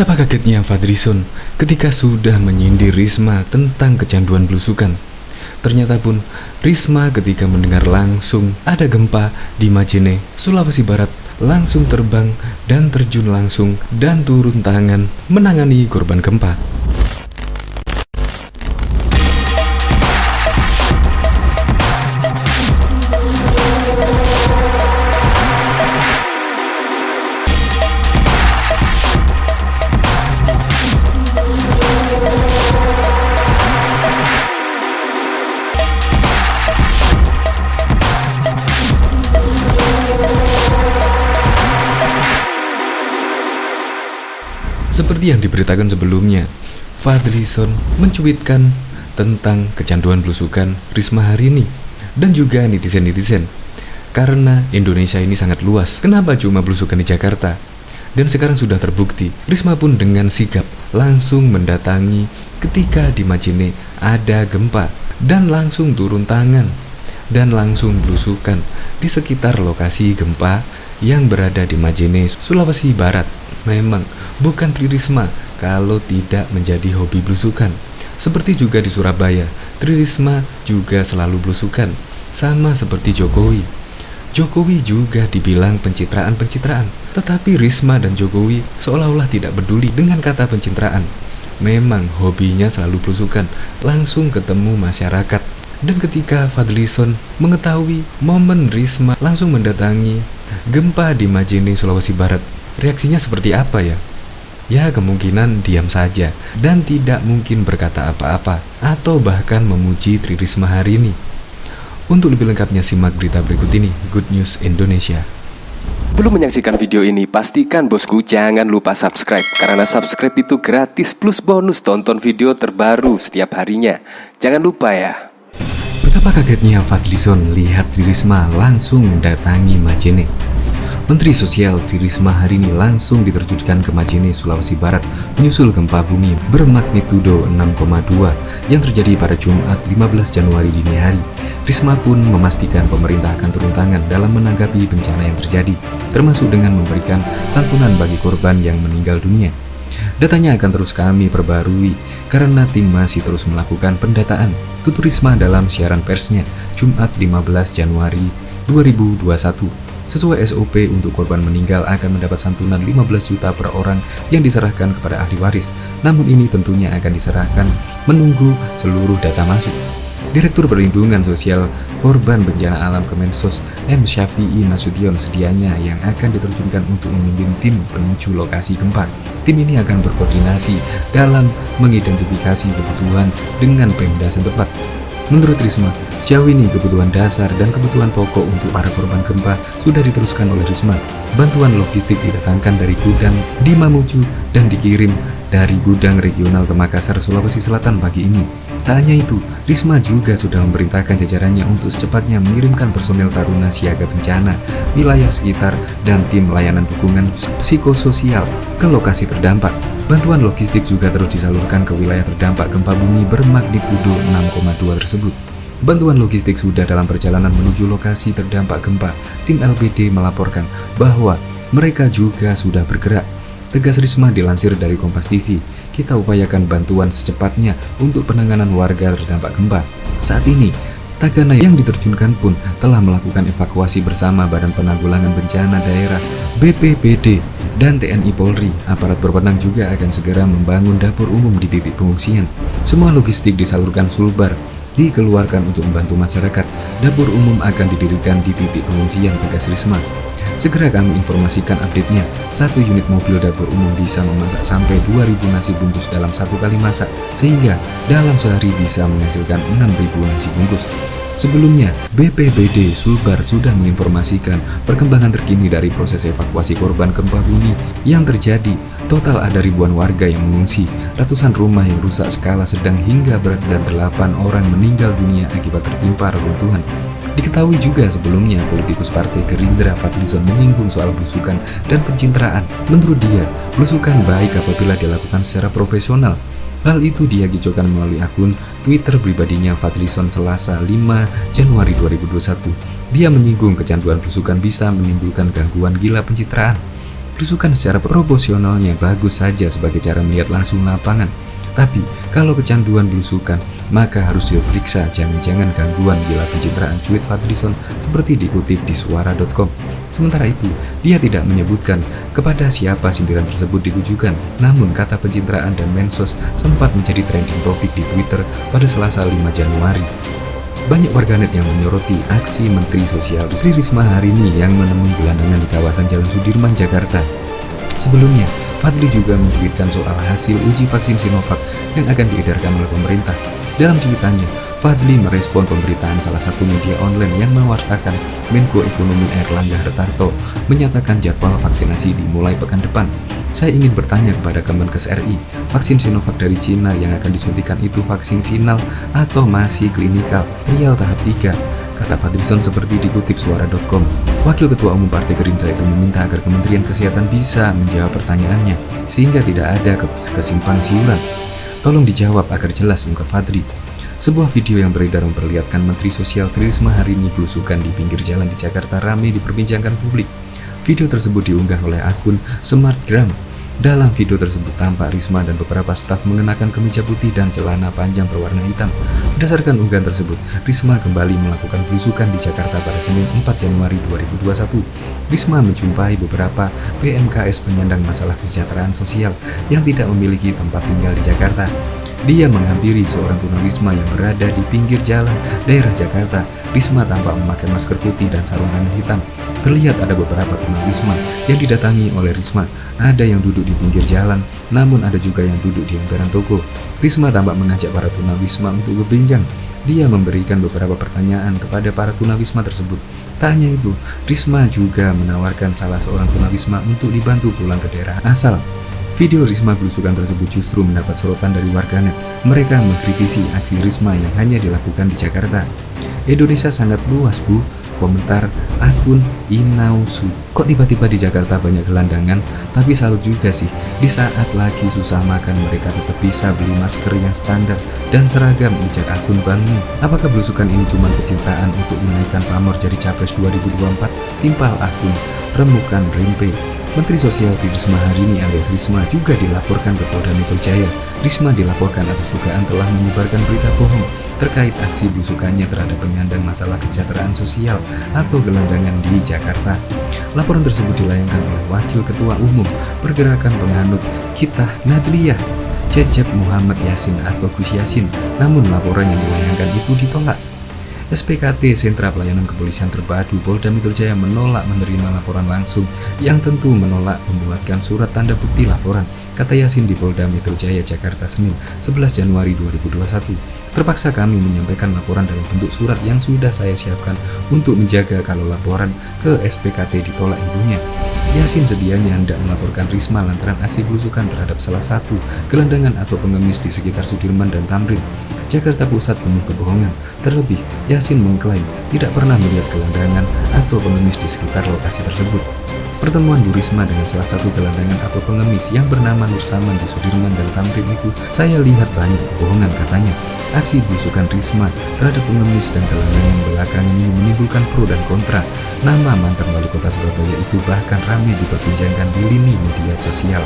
Betapa kagetnya Fadlizon ketika sudah menyindir Risma tentang kecanduan belusukan. Ternyata pun Risma ketika mendengar langsung ada gempa di Majene, Sulawesi Barat, langsung terbang dan terjun langsung dan turun tangan menangani korban gempa. Seperti yang diberitakan sebelumnya, Fadlizon mencuitkan tentang kecanduan belusukan Risma hari ini dan juga netizen-netizen. Karena Indonesia ini sangat luas, kenapa cuma belusukan di Jakarta? Dan sekarang sudah terbukti, Risma pun dengan sigap langsung mendatangi ketika di Majene ada gempa dan langsung turun tangan dan langsung belusukan di sekitar lokasi gempa yang berada di Majene, Sulawesi Barat. Memang bukan Tri Risma kalau tidak menjadi hobi belusukan. Seperti juga di Surabaya, Tri Risma juga selalu belusukan, sama seperti Jokowi. Jokowi juga dibilang pencitraan-pencitraan, tetapi Risma dan Jokowi seolah-olah tidak peduli dengan kata pencitraan. Memang hobinya selalu belusukan, langsung ketemu masyarakat. Dan ketika Fadlizon mengetahui momen Risma langsung mendatangi gempa di Majene, Sulawesi Barat, reaksinya seperti apa ya? Ya kemungkinan diam saja dan tidak mungkin berkata apa-apa atau bahkan memuji Tri Risma hari ini. Untuk lebih lengkapnya simak berita berikut ini, Good News Indonesia. Belum menyaksikan video ini, pastikan bosku jangan lupa subscribe. Karena subscribe itu gratis plus bonus tonton video terbaru setiap harinya. Jangan lupa ya. Betapa kagetnya Fadlizon lihat Tri Risma langsung mendatangi Majene. Menteri Sosial Tri Risma hari ini langsung diterjunkan ke Majene, Sulawesi Barat menyusul gempa bumi bermagnitudo 6,2 yang terjadi pada Jumat 15 Januari dini hari. Risma pun memastikan pemerintah akan turun tangan dalam menanggapi bencana yang terjadi, termasuk dengan memberikan santunan bagi korban yang meninggal dunia. Datanya akan terus kami perbarui karena tim masih terus melakukan pendataan, tutur Risma dalam siaran persnya Jumat 15 Januari 2021. Sesuai SOP, untuk korban meninggal akan mendapat santunan 15 juta per orang yang diserahkan kepada ahli waris. Namun ini tentunya akan diserahkan menunggu seluruh data masuk. Direktur Perlindungan Sosial Korban Bencana Alam Kemensos M. Syafi'i Nasution sedianya yang akan diterjunkan untuk memimpin tim menuju lokasi gempa. Tim ini akan berkoordinasi dalam mengidentifikasi kebutuhan dengan Pemda setempat. Menurut Risma, sejauh ini kebutuhan dasar dan kebutuhan pokok untuk para korban gempa sudah diteruskan oleh Risma. Bantuan logistik didatangkan dari gudang di Mamuju dan dikirim dari gudang regional ke Makassar, Sulawesi Selatan pagi ini. Tak hanya itu, Risma juga sudah memerintahkan jajarannya untuk secepatnya mengirimkan personel Taruna Siaga Bencana, wilayah sekitar, dan tim layanan dukungan psikososial ke lokasi terdampak. Bantuan logistik juga terus disalurkan ke wilayah terdampak gempa bumi bermagnitudo 6,2 tersebut. Bantuan logistik sudah dalam perjalanan menuju lokasi terdampak gempa. Tim LPD melaporkan bahwa mereka juga sudah bergerak. Tegas Risma dilansir dari Kompas TV, kita upayakan bantuan secepatnya untuk penanganan warga terdampak gempa. Saat ini, Tagana yang diterjunkan pun telah melakukan evakuasi bersama Badan Penanggulangan Bencana Daerah, BPBD, dan TNI Polri. Aparat berwenang juga akan segera membangun dapur umum di titik pengungsian. Semua logistik disalurkan Sulbar, dikeluarkan untuk membantu masyarakat. Dapur umum akan didirikan di titik pengungsian, tegas Risma. Segera kami informasikan update-nya. 1 unit mobil dapur umum bisa memasak sampai 2.000 nasi bungkus dalam 1 kali masak, sehingga dalam sehari bisa menghasilkan 6.000 nasi bungkus. Sebelumnya, BPBD Sulbar sudah menginformasikan perkembangan terkini dari proses evakuasi korban gempa bumi yang terjadi. Total ada ribuan warga yang mengungsi, ratusan rumah yang rusak skala sedang hingga berat, dan 8 orang meninggal dunia akibat tertimpa reruntuhan. Diketahui juga sebelumnya politikus Partai Gerindra Fadlizon menyinggung soal belusukan dan pencitraan. Menurut dia, belusukan baik apabila dilakukan secara profesional. Hal itu dia gijolkan melalui akun Twitter pribadinya Fadlizon Selasa 5 Januari 2021. Dia menyinggung kecanduan belusukan bisa menimbulkan gangguan gila pencitraan. Belusukan secara proporsionalnya bagus saja sebagai cara melihat langsung lapangan. Tapi, kalau kecanduan belusukan, maka harus diperiksa jangan-jangan gangguan gila pencitraan cuit Fadlizon seperti dikutip di suara.com. Sementara itu, dia tidak menyebutkan kepada siapa sindiran tersebut ditujukan. Namun, kata pencitraan dan mensos sempat menjadi trending topik di Twitter pada Selasa 5 Januari. Banyak warganet yang menyoroti aksi Menteri Sosial Tri Risma hari ini yang menemui gelandangan di kawasan Jalan Sudirman, Jakarta. Sebelumnya, Fadli juga mencuitkan soal hasil uji vaksin Sinovac yang akan diedarkan oleh pemerintah. Dalam cuitannya, Fadli merespon pemberitaan salah satu media online yang mewartakan Menko Ekonomi Airlangga Hartarto menyatakan jadwal vaksinasi dimulai pekan depan. Saya ingin bertanya kepada Kemenkes RI, vaksin Sinovac dari Cina yang akan disuntikan itu vaksin final atau masih klinikal, trial tahap 3? Kata Fadlizon seperti dikutip suara.com. Wakil Ketua Umum Partai Gerindra itu meminta agar Kementerian Kesehatan bisa menjawab pertanyaannya, sehingga tidak ada kesimpang siuran. Tolong dijawab agar jelas, ungkap Fadli. Sebuah video yang beredar memperlihatkan Menteri Sosial Tri Risma hari ini belusukan di pinggir jalan di Jakarta ramai diperbincangkan publik. Video tersebut diunggah oleh akun Smartgram. Dalam video tersebut tampak Risma dan beberapa staf mengenakan kemeja putih dan celana panjang berwarna hitam. Berdasarkan unggahan tersebut, Risma kembali melakukan belusukan di Jakarta pada Senin 4 Januari 2021. Risma menjumpai beberapa PMKS penyandang masalah kesejahteraan sosial yang tidak memiliki tempat tinggal di Jakarta. Dia menghampiri seorang tunawisma yang berada di pinggir jalan daerah Jakarta. Risma tampak memakai masker putih dan sarung tangan hitam. Terlihat ada beberapa tunawisma yang didatangi oleh Risma. Ada yang duduk di pinggir jalan, namun ada juga yang duduk di emperan toko. Risma tampak mengajak para tunawisma untuk berbincang. Dia memberikan beberapa pertanyaan kepada para tunawisma tersebut. Tak hanya itu, Risma juga menawarkan salah seorang tunawisma untuk dibantu pulang ke daerah asal. Video Risma belusukan tersebut justru mendapat sorotan dari warganet. Mereka mengkritisi aksi Risma yang hanya dilakukan di Jakarta. Indonesia sangat luas, Bu. Komentar akun Inausu. Kok tiba-tiba di Jakarta banyak gelandangan? Tapi salut juga sih, di saat lagi susah makan mereka tetap bisa beli masker yang standar dan seragam, ujar akun Bangun. Apakah belusukan ini cuma kecintaan untuk menaikkan pamor jadi Capres 2024? Timpal akun Remukan Rimpe. Menteri Sosial Tri Risma hari ini alias Risma juga dilaporkan ke Polda Metro Jaya. Risma dilaporkan atas dugaan telah menyebarkan berita bohong terkait aksi belusukannya terhadap penyandang masalah kesejahteraan sosial atau gelandangan di Jakarta. Laporan tersebut dilayangkan oleh Wakil Ketua Umum Pergerakan Penganut Kitah Nadliyah, Cecep Muhammad Yasin atau Gus Yasin. Namun laporan yang dilayangkan itu ditolak. SPKT Sentra Pelayanan Kepolisian Terpadu Polda Metro Jaya menolak menerima laporan langsung yang tentu menolak membuatkan surat tanda bukti laporan, kata Yasin di Polda Metro Jaya, Jakarta, Senin 11 Januari 2021. Terpaksa kami menyampaikan laporan dalam bentuk surat yang sudah saya siapkan untuk menjaga kalau laporan ke SPKT ditolak ibunya. Yasin sedianya hendak melaporkan Risma lantaran aksi belusukan terhadap salah satu gelandangan atau pengemis di sekitar Sudirman dan Tamrin, Jakarta Pusat penuh kebohongan. Terlebih, Yasin mengklaim tidak pernah melihat gelandangan atau pengemis di sekitar lokasi tersebut. Pertemuan Bu Risma dengan salah satu gelandangan atau pengemis yang bernama Nur Saman di Sudirman dan Tamrin itu, saya lihat banyak kebohongan, katanya. Aksi belusukan Risma terhadap pengemis dan gelandangan belakangan ini menimbulkan pro dan kontra. Nama mantan wali kota Surabaya itu bahkan ramai diperbincangkan di lini media sosial.